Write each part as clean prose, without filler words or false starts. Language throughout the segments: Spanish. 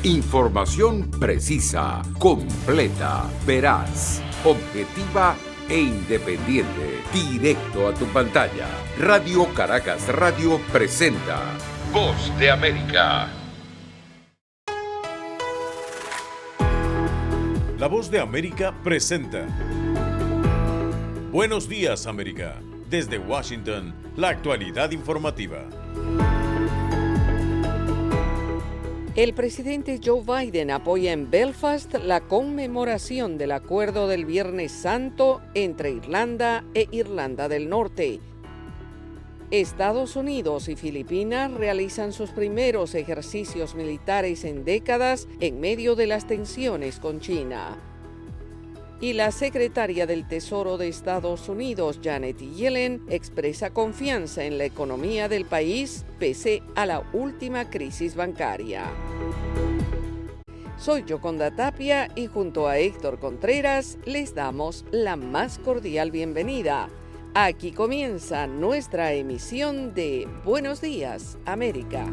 Información precisa, completa, veraz, objetiva e independiente. Directo a tu pantalla. Radio Caracas Radio presenta Voz de América. La Voz de América presenta Buenos días, América. Desde Washington, la actualidad informativa. El presidente Joe Biden apoya en Belfast la conmemoración del acuerdo del Viernes Santo entre Irlanda e Irlanda del Norte. Estados Unidos y Filipinas realizan sus primeros ejercicios militares en décadas en medio de las tensiones con China. Y la secretaria del Tesoro de Estados Unidos, Janet Yellen, expresa confianza en la economía del país pese a la última crisis bancaria. Soy Yoconda Tapia y junto a Héctor Contreras les damos la más cordial bienvenida. Aquí comienza nuestra emisión de Buenos Días, América.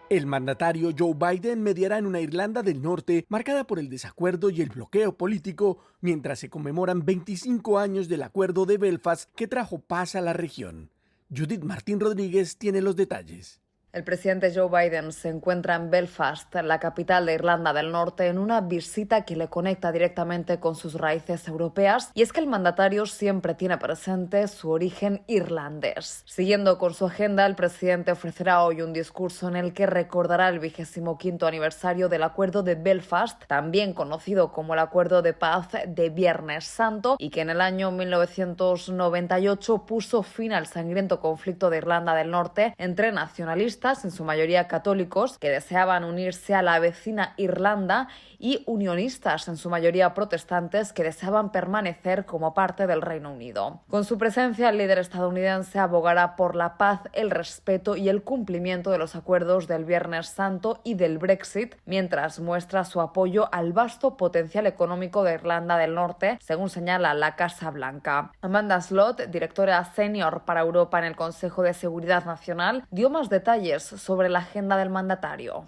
El mandatario Joe Biden mediará en una Irlanda del Norte marcada por el desacuerdo y el bloqueo político mientras se conmemoran 25 años del acuerdo de Belfast que trajo paz a la región. Judith Martín Rodríguez tiene los detalles. El presidente Joe Biden se encuentra en Belfast, la capital de Irlanda del Norte, en una visita que le conecta directamente con sus raíces europeas, y es que el mandatario siempre tiene presente su origen irlandés. Siguiendo con su agenda, el presidente ofrecerá hoy un discurso en el que recordará el 25º aniversario del Acuerdo de Belfast, también conocido como el Acuerdo de Paz de Viernes Santo, y que en el año 1998 puso fin al sangriento conflicto de Irlanda del Norte entre nacionalistas, en su mayoría católicos, que deseaban unirse a la vecina Irlanda, y unionistas, en su mayoría protestantes, que deseaban permanecer como parte del Reino Unido. Con su presencia, el líder estadounidense abogará por la paz, el respeto y el cumplimiento de los acuerdos del Viernes Santo y del Brexit, mientras muestra su apoyo al vasto potencial económico de Irlanda del Norte, según señala la Casa Blanca. Amanda Slot, directora senior para Europa en el Consejo de Seguridad Nacional, dio más detalles sobre la agenda del mandatario.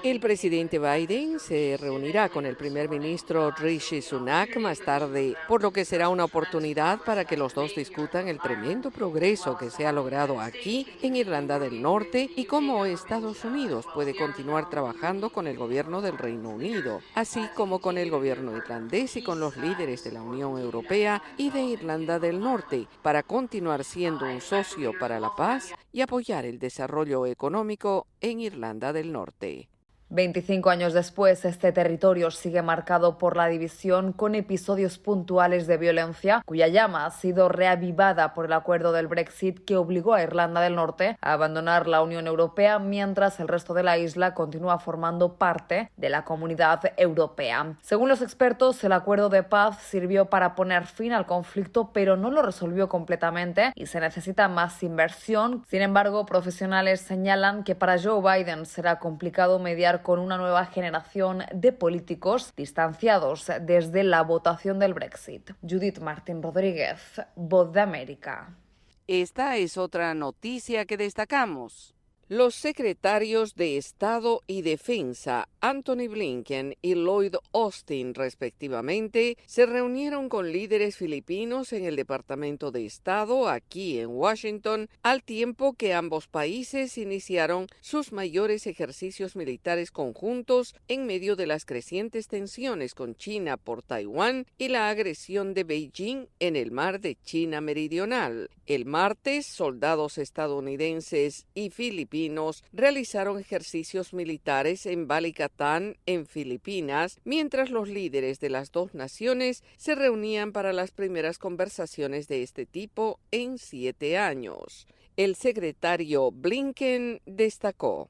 El presidente Biden se reunirá con el primer ministro Rishi Sunak más tarde, por lo que será una oportunidad para que los dos discutan el tremendo progreso que se ha logrado aquí en Irlanda del Norte y cómo Estados Unidos puede continuar trabajando con el gobierno del Reino Unido, así como con el gobierno irlandés y con los líderes de la Unión Europea y de Irlanda del Norte para continuar siendo un socio para la paz y apoyar el desarrollo económico en Irlanda del Norte. 25 años después, este territorio sigue marcado por la división, con episodios puntuales de violencia, cuya llama ha sido reavivada por el acuerdo del Brexit que obligó a Irlanda del Norte a abandonar la Unión Europea, mientras el resto de la isla continúa formando parte de la Comunidad Europea. Según los expertos, el acuerdo de paz sirvió para poner fin al conflicto, pero no lo resolvió completamente y se necesita más inversión. Sin embargo, profesionales señalan que para Joe Biden será complicado mediar con una nueva generación de políticos distanciados desde la votación del Brexit. Judith Martín Rodríguez, Voz de América. Esta es otra noticia que destacamos. Los secretarios de Estado y Defensa, Antony Blinken y Lloyd Austin, respectivamente, se reunieron con líderes filipinos en el Departamento de Estado, aquí en Washington, al tiempo que ambos países iniciaron sus mayores ejercicios militares conjuntos en medio de las crecientes tensiones con China por Taiwán y la agresión de Beijing en el mar de China Meridional. El martes, soldados estadounidenses y filipinos realizaron ejercicios militares en Balikatan, en Filipinas, mientras los líderes de las dos naciones se reunían para las primeras conversaciones de este tipo en 7 años. El secretario Blinken destacó: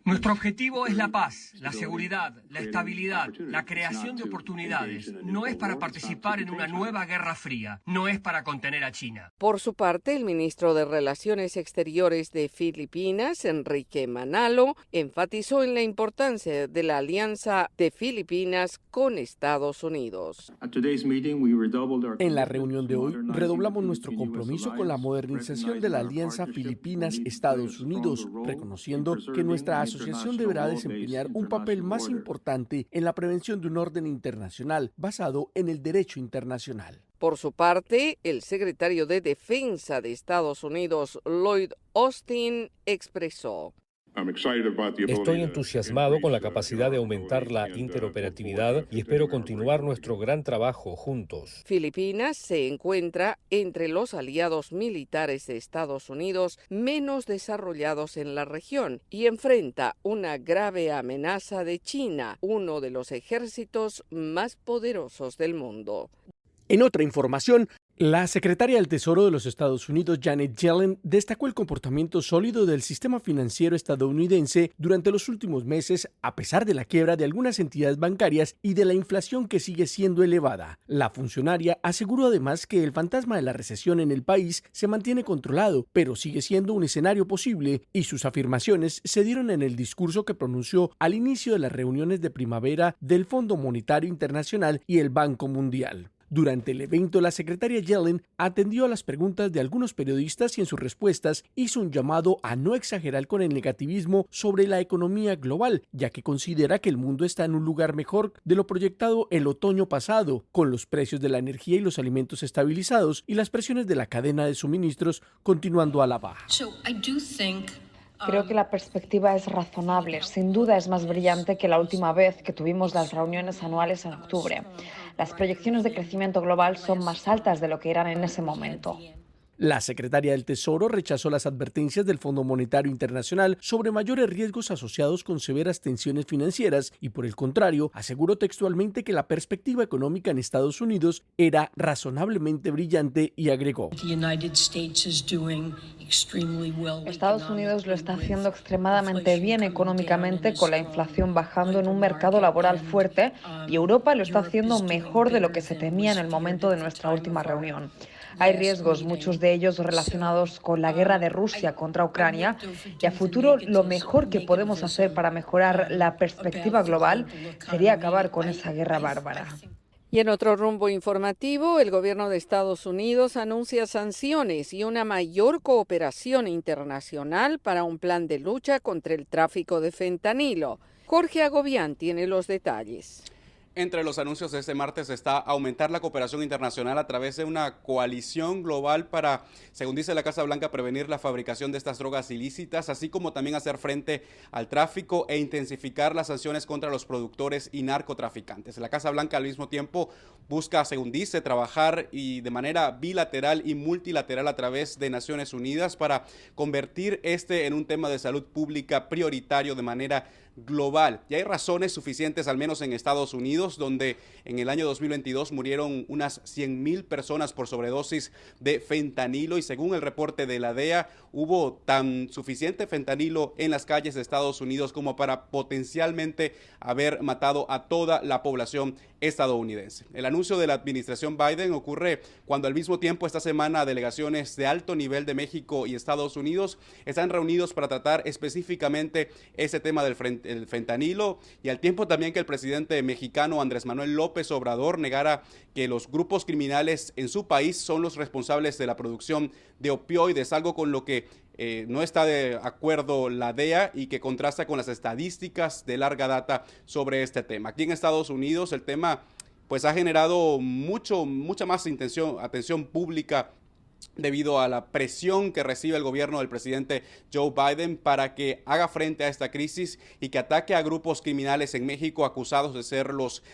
Nuestro objetivo es la paz, la seguridad, la estabilidad, la creación de oportunidades. No es para participar en una nueva guerra fría, no es para contener a China. Por su parte, el ministro de Relaciones Exteriores de Filipinas, Enrique Manalo, enfatizó en la importancia de la alianza de Filipinas con Estados Unidos. En la reunión de hoy, redoblamos nuestro compromiso con la modernización de la alianza Filipinas-Estados Unidos, reconociendo que nuestra asociación deberá desempeñar un papel más importante en la prevención de un orden internacional basado en el derecho internacional. Por su parte, el secretario de Defensa de Estados Unidos, Lloyd Austin, expresó: Estoy entusiasmado con la capacidad de aumentar la interoperatividad y espero continuar nuestro gran trabajo juntos. Filipinas se encuentra entre los aliados militares de Estados Unidos menos desarrollados en la región y enfrenta una grave amenaza de China, uno de los ejércitos más poderosos del mundo. En otra información, la secretaria del Tesoro de los Estados Unidos, Janet Yellen, destacó el comportamiento sólido del sistema financiero estadounidense durante los últimos meses, a pesar de la quiebra de algunas entidades bancarias y de la inflación que sigue siendo elevada. La funcionaria aseguró además que el fantasma de la recesión en el país se mantiene controlado, pero sigue siendo un escenario posible, y sus afirmaciones se dieron en el discurso que pronunció al inicio de las reuniones de primavera del Fondo Monetario Internacional y el Banco Mundial. Durante el evento, la secretaria Yellen atendió a las preguntas de algunos periodistas y en sus respuestas hizo un llamado a no exagerar con el negativismo sobre la economía global, ya que considera que el mundo está en un lugar mejor de lo proyectado el otoño pasado, con los precios de la energía y los alimentos estabilizados y las presiones de la cadena de suministros continuando a la baja. Creo que la perspectiva es razonable. Sin duda es más brillante que la última vez que tuvimos las reuniones anuales en octubre. Las proyecciones de crecimiento global son más altas de lo que eran en ese momento. La secretaria del Tesoro rechazó las advertencias del Fondo Monetario Internacional sobre mayores riesgos asociados con severas tensiones financieras y, por el contrario, aseguró textualmente que la perspectiva económica en Estados Unidos era razonablemente brillante y agregó: Estados Unidos lo está haciendo extremadamente bien económicamente, con la inflación bajando en un mercado laboral fuerte, y Europa lo está haciendo mejor de lo que se temía en el momento de nuestra última reunión. Hay riesgos, muchos de ellos relacionados con la guerra de Rusia contra Ucrania, y a futuro lo mejor que podemos hacer para mejorar la perspectiva global sería acabar con esa guerra bárbara. Y en otro rumbo informativo, el gobierno de Estados Unidos anuncia sanciones y una mayor cooperación internacional para un plan de lucha contra el tráfico de fentanilo. Jorge Agobián tiene los detalles. Entre los anuncios de este martes está aumentar la cooperación internacional a través de una coalición global para, según dice la Casa Blanca, prevenir la fabricación de estas drogas ilícitas, así como también hacer frente al tráfico e intensificar las sanciones contra los productores y narcotraficantes. La Casa Blanca al mismo tiempo busca, según dice, trabajar y de manera bilateral y multilateral a través de Naciones Unidas para convertir este en un tema de salud pública prioritario de manera global. Y hay razones suficientes, al menos en Estados Unidos, donde en el año 2022 murieron unas 100,000 personas por sobredosis de fentanilo, y según el reporte de la DEA, hubo tan suficiente fentanilo en las calles de Estados Unidos como para potencialmente haber matado a toda la población estadounidense. El anuncio de la administración Biden ocurre cuando al mismo tiempo esta semana delegaciones de alto nivel de México y Estados Unidos están reunidos para tratar específicamente ese tema del fentanilo, y al tiempo también que el presidente mexicano Andrés Manuel López Obrador negara que los grupos criminales en su país son los responsables de la producción de opioides, algo con lo que no está de acuerdo la DEA y que contrasta con las estadísticas de larga data sobre este tema. Aquí en Estados Unidos el tema pues ha generado mucha más atención pública debido a la presión que recibe el gobierno del presidente Joe Biden para que haga frente a esta crisis y que ataque a grupos criminales en México acusados de ser los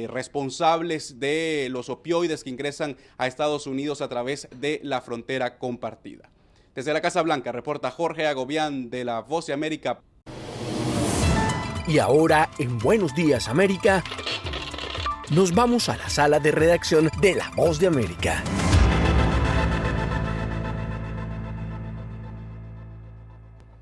responsables de los opioides que ingresan a Estados Unidos a través de la frontera compartida. Desde la Casa Blanca reporta Jorge Agobián de La Voz de América. Y ahora, en Buenos Días América, nos vamos a la sala de redacción de La Voz de América.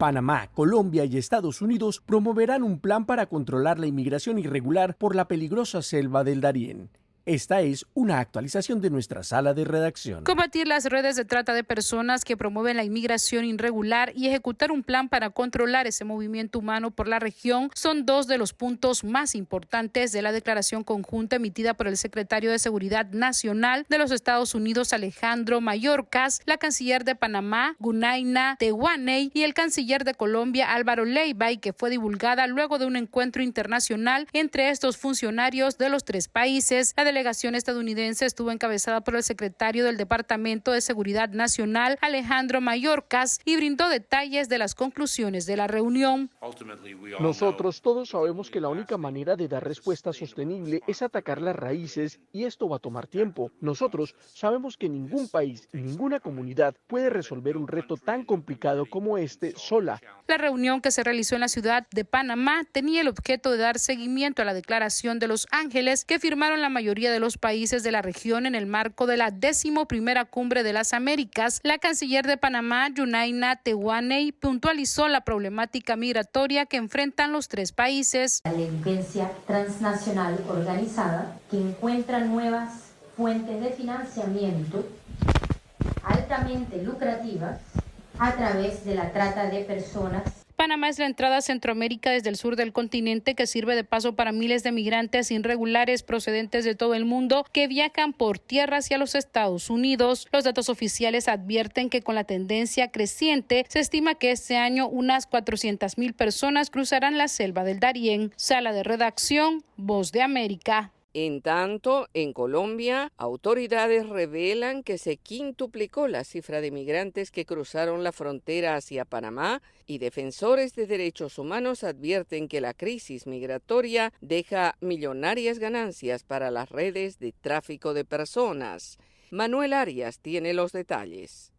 Panamá, Colombia y Estados Unidos promoverán un plan para controlar la inmigración irregular por la peligrosa selva del Darién. Esta es una actualización de nuestra sala de redacción. Combatir las redes de trata de personas que promueven la inmigración irregular y ejecutar un plan para controlar ese movimiento humano por la región son dos de los puntos más importantes de la declaración conjunta emitida por el secretario de Seguridad Nacional de los Estados Unidos, Alejandro Mayorkas, la canciller de Panamá, Gunaina Tehuaney, y el canciller de Colombia, Álvaro Leiva, y que fue divulgada luego de un encuentro internacional entre estos funcionarios de los tres países. La delegación estadounidense estuvo encabezada por el secretario del Departamento de Seguridad Nacional, Alejandro Mayorkas, y brindó detalles de las conclusiones de la reunión. Nosotros todos sabemos que la única manera de dar respuesta sostenible es atacar las raíces, y esto va a tomar tiempo. Nosotros sabemos que ningún país y ninguna comunidad puede resolver un reto tan complicado como este sola. La reunión, que se realizó en la ciudad de Panamá, tenía el objeto de dar seguimiento a la Declaración de Los Ángeles que firmaron la mayoría de los países de la región en el marco de la 11ª Cumbre de las Américas. La canciller de Panamá, Gunaina Tehuaney, puntualizó la problemática migratoria que enfrentan los tres países. La delincuencia transnacional organizada, que encuentra nuevas fuentes de financiamiento altamente lucrativas a través de la trata de personas. Panamá es la entrada a Centroamérica desde el sur del continente, que sirve de paso para miles de migrantes irregulares procedentes de todo el mundo que viajan por tierra hacia los Estados Unidos. Los datos oficiales advierten que con la tendencia creciente se estima que este año unas 400,000 personas cruzarán la selva del Darién. Sala de redacción, Voz de América. En tanto, en Colombia, autoridades revelan que se quintuplicó la cifra de migrantes que cruzaron la frontera hacia Panamá, y defensores de derechos humanos advierten que la crisis migratoria deja millonarias ganancias para las redes de tráfico de personas. Manuel Arias tiene los detalles.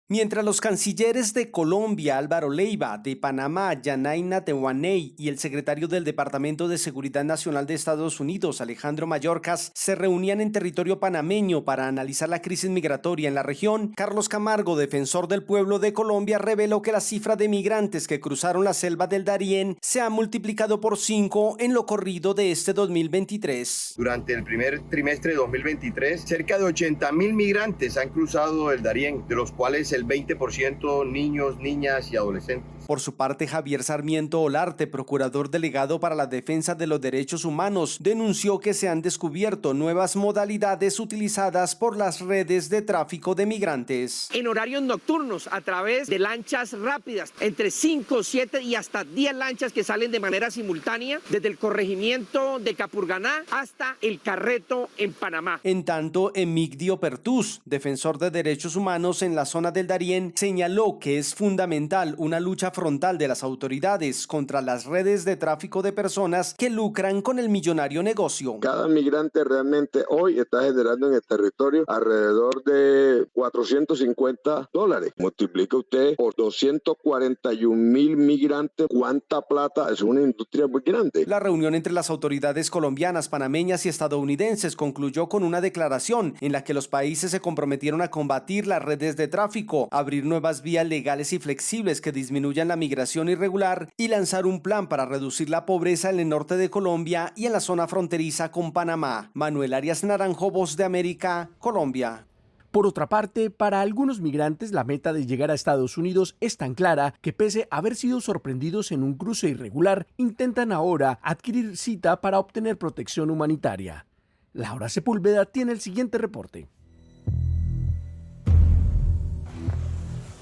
Mientras los cancilleres de Colombia, Álvaro Leiva, de Panamá, Gunaina Tehuaney, y el secretario del Departamento de Seguridad Nacional de Estados Unidos, Alejandro Mayorkas, se reunían en territorio panameño para analizar la crisis migratoria en la región, Carlos Camargo, defensor del pueblo de Colombia, reveló que la cifra de migrantes que cruzaron la selva del Darién se ha multiplicado por 5 en lo corrido de este 2023. Durante el primer trimestre de 2023, cerca de 80,000 migrantes han cruzado el Darién, de los cuales el 20% niños, niñas y adolescentes. Por su parte, Javier Sarmiento Olarte, procurador delegado para la defensa de los derechos humanos, denunció que se han descubierto nuevas modalidades utilizadas por las redes de tráfico de migrantes. En horarios nocturnos, a través de lanchas rápidas, entre 5, 7 y hasta 10 lanchas que salen de manera simultánea, desde el corregimiento de Capurganá hasta el Carreto en Panamá. En tanto, Emigdio Pertús, defensor de derechos humanos en la zona del Darién, señaló que es fundamental una lucha frontal de las autoridades contra las redes de tráfico de personas que lucran con el millonario negocio. Cada migrante realmente hoy está generando en el territorio alrededor de $450. Multiplica usted por 241,000 migrantes, ¿cuánta plata? Es una industria muy grande. La reunión entre las autoridades colombianas, panameñas y estadounidenses concluyó con una declaración en la que los países se comprometieron a combatir las redes de tráfico, abrir nuevas vías legales y flexibles que disminuyan la migración irregular y lanzar un plan para reducir la pobreza en el norte de Colombia y en la zona fronteriza con Panamá. Manuel Arias Naranjo, Voz de América, Colombia. Por otra parte, para algunos migrantes la meta de llegar a Estados Unidos es tan clara que, pese a haber sido sorprendidos en un cruce irregular, intentan ahora adquirir cita para obtener protección humanitaria. Laura Sepúlveda tiene el siguiente reporte.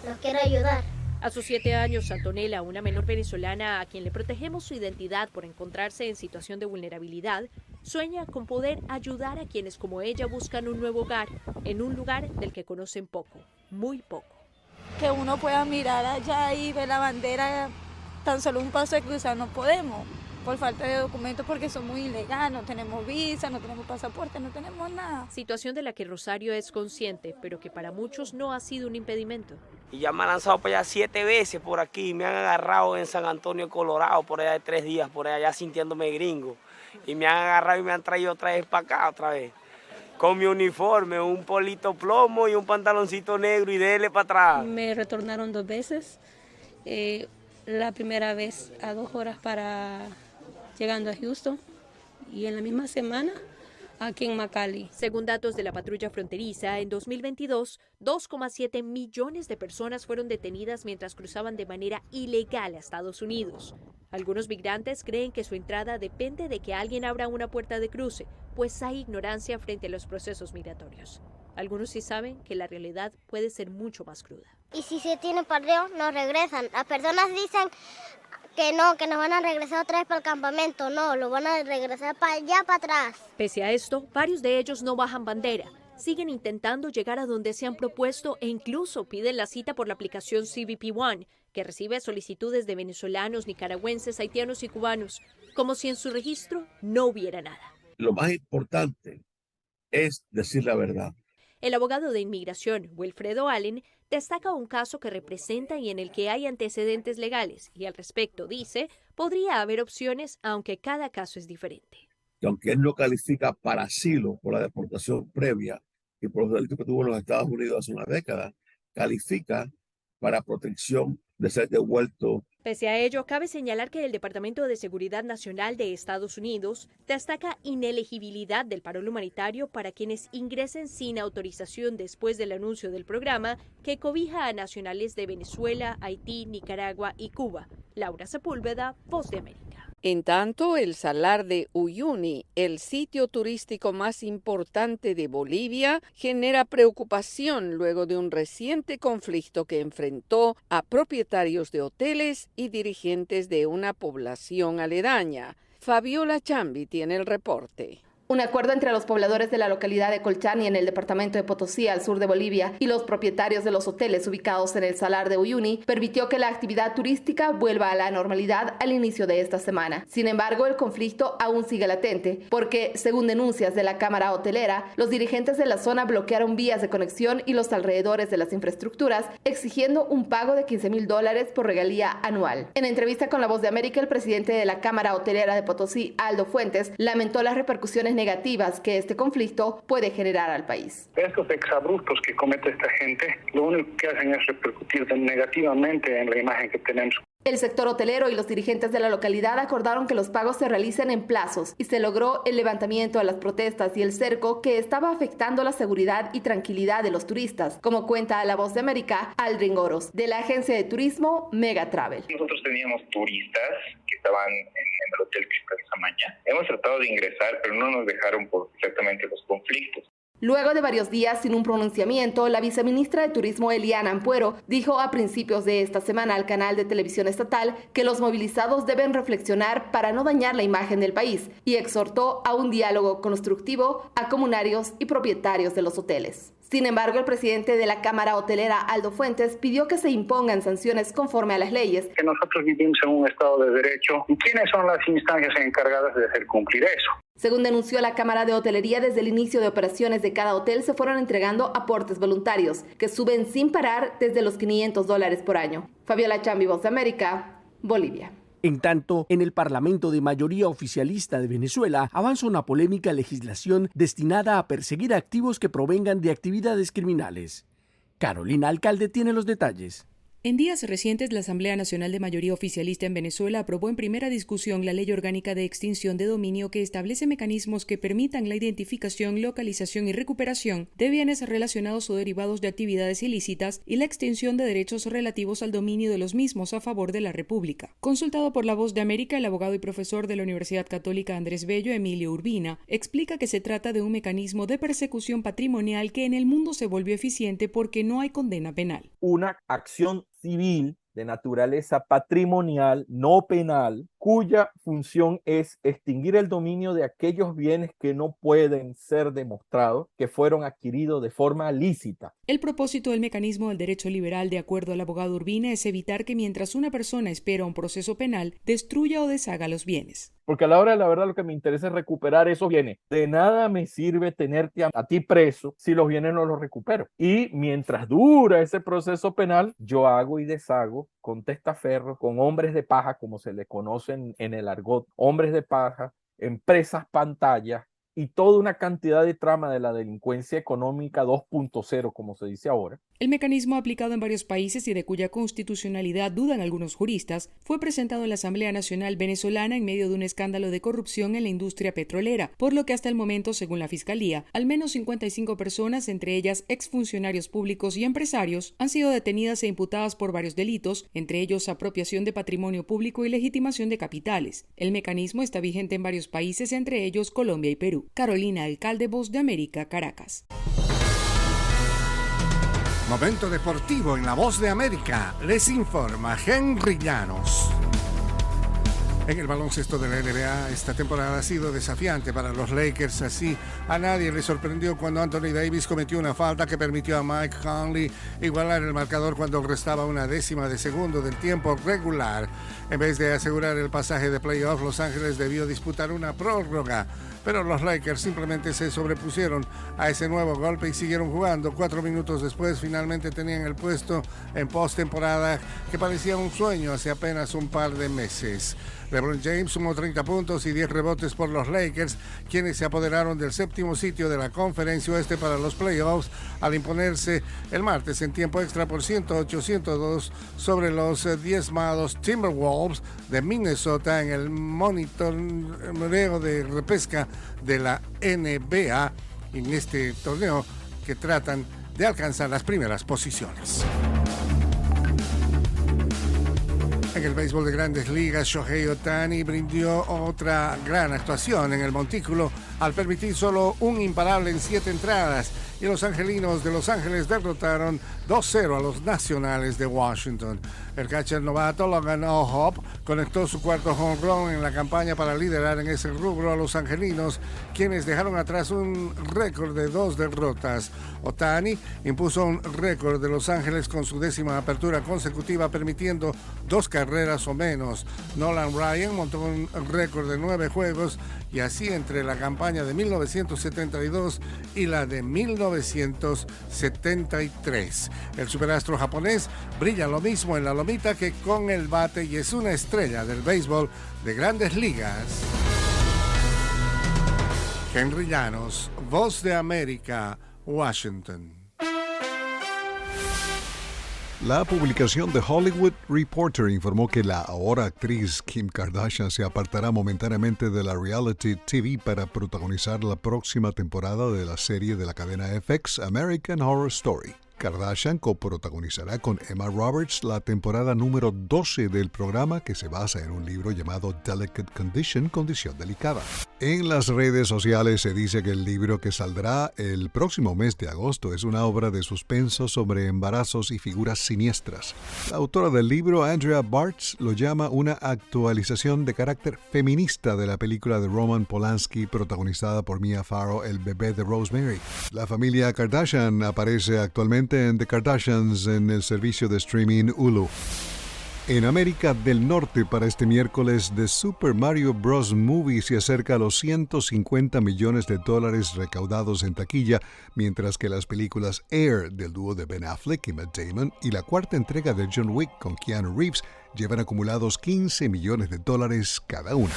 Los quiero ayudar. A sus 7 años, Antonella, una menor venezolana a quien le protegemos su identidad por encontrarse en situación de vulnerabilidad, sueña con poder ayudar a quienes como ella buscan un nuevo hogar, en un lugar del que conocen poco, muy poco. Que uno pueda mirar allá y ver la bandera, tan solo un paso de cruzar no podemos, por falta de documentos porque son muy ilegales, no tenemos visa, no tenemos pasaporte, no tenemos nada. Situación de la que Rosario es consciente, pero que para muchos no ha sido un impedimento. Y ya me han lanzado para allá 7 veces por aquí, me han agarrado en San Antonio, Colorado, por allá de 3 días, por allá sintiéndome gringo. Y me han agarrado y me han traído otra vez para acá, otra vez. Con mi uniforme, un polito plomo y un pantaloncito negro y dele para atrás. Me retornaron 2 veces. la primera vez a 2 horas para llegando a Houston y en la misma semana aquí en McAllen. Según datos de la patrulla fronteriza, en 2022, 2,7 millones de personas fueron detenidas mientras cruzaban de manera ilegal a Estados Unidos. Algunos migrantes creen que su entrada depende de que alguien abra una puerta de cruce, pues hay ignorancia frente a los procesos migratorios. Algunos sí saben que la realidad puede ser mucho más cruda. Y si se tiene pareo, nos regresan. Las personas dicen que no, que nos van a regresar otra vez para el campamento. No, lo van a regresar para allá, para atrás. Pese a esto, varios de ellos no bajan bandera. Siguen intentando llegar a donde se han propuesto e incluso piden la cita por la aplicación CBP One, que recibe solicitudes de venezolanos, nicaragüenses, haitianos y cubanos, como si en su registro no hubiera nada. Lo más importante es decir la verdad. El abogado de inmigración, Wilfredo Allen, destaca un caso que representa y en el que hay antecedentes legales, y al respecto dice, podría haber opciones, aunque cada caso es diferente. Que aunque él no califica para asilo por la deportación previa y por los delitos que tuvo en los Estados Unidos hace una década, califica para protección de ser devuelto. Pese a ello, cabe señalar que el Departamento de Seguridad Nacional de Estados Unidos destaca inelegibilidad del parol humanitario para quienes ingresen sin autorización después del anuncio del programa que cobija a nacionales de Venezuela, Haití, Nicaragua y Cuba. Laura Sepúlveda, Voz de América. En tanto, el Salar de Uyuni, el sitio turístico más importante de Bolivia, genera preocupación luego de un reciente conflicto que enfrentó a propietarios de hoteles y dirigentes de una población aledaña. Fabiola Chambi tiene el reporte. Un acuerdo entre los pobladores de la localidad de Colchani en el departamento de Potosí, al sur de Bolivia, y los propietarios de los hoteles ubicados en el Salar de Uyuni permitió que la actividad turística vuelva a la normalidad al inicio de esta semana. Sin embargo, el conflicto aún sigue latente, porque, según denuncias de la Cámara Hotelera, los dirigentes de la zona bloquearon vías de conexión y los alrededores de las infraestructuras, exigiendo un pago de $15,000 por regalía anual. En entrevista con La Voz de América, el presidente de la Cámara Hotelera de Potosí, Aldo Fuentes, lamentó las repercusiones negativas que este conflicto puede generar al país. Estos exabruptos que comete esta gente, lo único que hacen es repercutir negativamente en la imagen que tenemos. El sector hotelero y los dirigentes de la localidad acordaron que los pagos se realicen en plazos y se logró el levantamiento de las protestas y el cerco que estaba afectando la seguridad y tranquilidad de los turistas, como cuenta a La Voz de América Aldrin Goros, de la agencia de turismo Mega Travel. Nosotros teníamos turistas que estaban en el Hotel Cristal Samaña. Hemos tratado de ingresar, pero no nos dejaron por exactamente los conflictos. Luego de varios días sin un pronunciamiento, la viceministra de Turismo Eliana Ampuero dijo a principios de esta semana al canal de televisión estatal que los movilizados deben reflexionar para no dañar la imagen del país y exhortó a un diálogo constructivo a comunarios y propietarios de los hoteles. Sin embargo, el presidente de la Cámara Hotelera, Aldo Fuentes, pidió que se impongan sanciones conforme a las leyes. Que nosotros vivimos en un Estado de Derecho y quiénes son las instancias encargadas de hacer cumplir eso. Según denunció la Cámara de Hotelería, desde el inicio de operaciones de cada hotel se fueron entregando aportes voluntarios, que suben sin parar desde los $500 por año. Fabiola Chambi, Voz de América, Bolivia. En tanto, en el Parlamento de mayoría oficialista de Venezuela avanza una polémica legislación destinada a perseguir a activos que provengan de actividades criminales. Carolina Alcalde tiene los detalles. En días recientes, la Asamblea Nacional de Mayoría Oficialista en Venezuela aprobó en primera discusión la Ley Orgánica de Extinción de Dominio que establece mecanismos que permitan la identificación, localización y recuperación de bienes relacionados o derivados de actividades ilícitas y la extinción de derechos relativos al dominio de los mismos a favor de la República. Consultado por La Voz de América, el abogado y profesor de la Universidad Católica Andrés Bello, Emilio Urbina, explica que se trata de un mecanismo de persecución patrimonial que en el mundo se volvió eficiente porque no hay condena penal. Una acción civil de naturaleza patrimonial, no penal, cuya función es extinguir el dominio de aquellos bienes que no pueden ser demostrados que fueron adquiridos de forma lícita. El propósito del mecanismo del derecho liberal, de acuerdo al abogado Urbina, es evitar que mientras una persona espera un proceso penal, destruya o deshaga los bienes. Porque a la hora de la verdad lo que me interesa es recuperar esos bienes. De nada me sirve tenerte a ti preso si los bienes no los recupero. Y mientras dura ese proceso penal, yo hago y deshago con testaferros, con hombres de paja, como se le conocen en el argot, hombres de paja, empresas pantallas, y toda una cantidad de trama de la delincuencia económica 2.0, como se dice ahora. El mecanismo aplicado en varios países y de cuya constitucionalidad dudan algunos juristas fue presentado en la Asamblea Nacional venezolana en medio de un escándalo de corrupción en la industria petrolera, por lo que hasta el momento, según la Fiscalía, al menos 55 personas, entre ellas exfuncionarios públicos y empresarios, han sido detenidas e imputadas por varios delitos, entre ellos apropiación de patrimonio público y legitimación de capitales. El mecanismo está vigente en varios países, entre ellos Colombia y Perú. Carolina Alcalde, Voz de América, Caracas. Momento deportivo en La Voz de América. Les informa Henry Llanos. En el baloncesto de la NBA, esta temporada ha sido desafiante para los Lakers. Así, a nadie le sorprendió cuando Anthony Davis cometió una falta que permitió a Mike Conley igualar el marcador cuando restaba una décima de segundo del tiempo regular. En vez de asegurar el pasaje de playoff, Los Ángeles debió disputar una prórroga, pero los Lakers simplemente se sobrepusieron a ese nuevo golpe y siguieron jugando. 4 minutos después, finalmente tenían el puesto en postemporada que parecía un sueño hace apenas un par de meses. LeBron James sumó 30 puntos y 10 rebotes por los Lakers, quienes se apoderaron del séptimo sitio de la Conferencia Oeste para los playoffs al imponerse el martes en tiempo extra por 108-102 sobre los diezmados Timberwolves de Minnesota en el monitoreo de repesca de la NBA en este torneo que tratan de alcanzar las primeras posiciones. En el béisbol de Grandes Ligas, Shohei Ohtani brindó otra gran actuación en el montículo al permitir solo un imparable en 7 entradas, y los angelinos de Los Ángeles derrotaron 2-0 a los nacionales de Washington. El catcher novato Logan O'Hoppe conectó su cuarto home run en la campaña para liderar en ese rubro a los angelinos, quienes dejaron atrás un récord de 2 derrotas. Ohtani impuso un récord de Los Ángeles con su 10ª apertura consecutiva, permitiendo 2 carreras o menos. Nolan Ryan montó un récord de 9 juegos, y así entre la campaña de 1972 y la de 1973. El superastro japonés brilla lo mismo en la lomita que con el bate y es una estrella del béisbol de Grandes Ligas. Henry Llanos, Voz de América, Washington. La publicación The Hollywood Reporter informó que la ahora actriz Kim Kardashian se apartará momentáneamente de la reality TV para protagonizar la próxima temporada de la serie de la cadena FX American Horror Story. Kardashian coprotagonizará con Emma Roberts la temporada número 12 del programa, que se basa en un libro llamado Delicate Condition, Condición Delicada. En las redes sociales se dice que el libro, que saldrá el próximo mes de agosto, es una obra de suspenso sobre embarazos y figuras siniestras. La autora del libro, Andrea Bartz, lo llama una actualización de carácter feminista de la película de Roman Polanski protagonizada por Mia Farrow, El bebé de Rosemary. La familia Kardashian aparece actualmente en The Kardashians en el servicio de streaming Hulu. En América del Norte, para este miércoles, The Super Mario Bros. Movie se acerca a los $150 millones recaudados en taquilla, mientras que las películas Air del dúo de Ben Affleck y Matt Damon y la cuarta entrega de John Wick con Keanu Reeves llevan acumulados $15 millones cada una.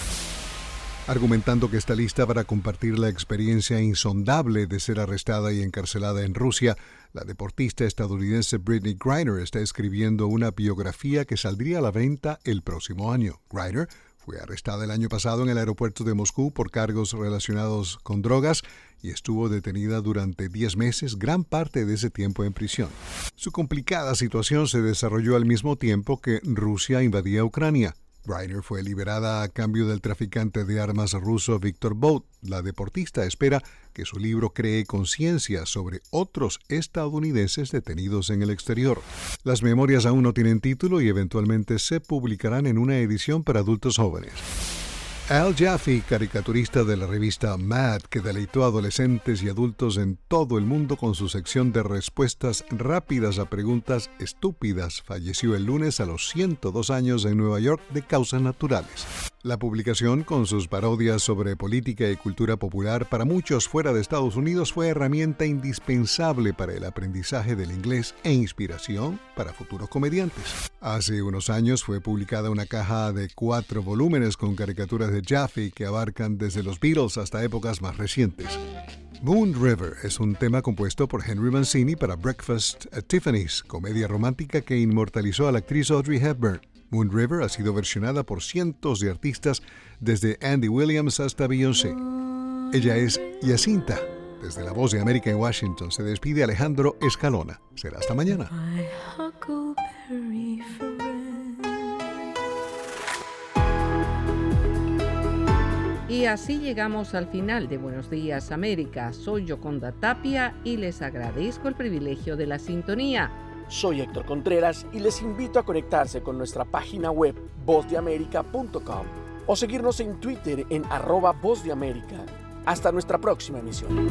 Argumentando que está lista para compartir la experiencia insondable de ser arrestada y encarcelada en Rusia, la deportista estadounidense Brittney Griner está escribiendo una biografía que saldría a la venta el próximo año. Griner fue arrestada el año pasado en el aeropuerto de Moscú por cargos relacionados con drogas y estuvo detenida durante 10 meses, gran parte de ese tiempo en prisión. Su complicada situación se desarrolló al mismo tiempo que Rusia invadía Ucrania. Griner fue liberada a cambio del traficante de armas ruso Viktor Bout. La deportista espera que su libro cree conciencia sobre otros estadounidenses detenidos en el exterior. Las memorias aún no tienen título y eventualmente se publicarán en una edición para adultos jóvenes. Al Jaffe, caricaturista de la revista Mad, que deleitó a adolescentes y adultos en todo el mundo con su sección de respuestas rápidas a preguntas estúpidas, falleció el lunes a los 102 años en Nueva York de causas naturales. La publicación, con sus parodias sobre política y cultura popular, para muchos fuera de Estados Unidos fue herramienta indispensable para el aprendizaje del inglés e inspiración para futuros comediantes. Hace unos años fue publicada una caja de 4 volúmenes con caricaturas de Jaffe que abarcan desde los Beatles hasta épocas más recientes. Moon River es un tema compuesto por Henry Mancini para Breakfast at Tiffany's, comedia romántica que inmortalizó a la actriz Audrey Hepburn. Moon River ha sido versionada por cientos de artistas, desde Andy Williams hasta Beyoncé. Ella es Jacinta. Desde La Voz de América en Washington se despide Alejandro Escalona. Será hasta mañana. Y así llegamos al final de Buenos Días América. Soy Yoconda Tapia y les agradezco el privilegio de la sintonía. Soy Héctor Contreras y les invito a conectarse con nuestra página web vozdeamerica.com o seguirnos en Twitter en @vozdeamerica. Hasta nuestra próxima emisión.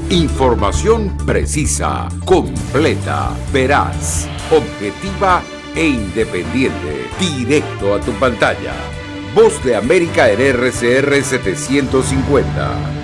Información precisa, completa, veraz, objetiva e independiente. Directo a tu pantalla. Voz de América en RCR 750.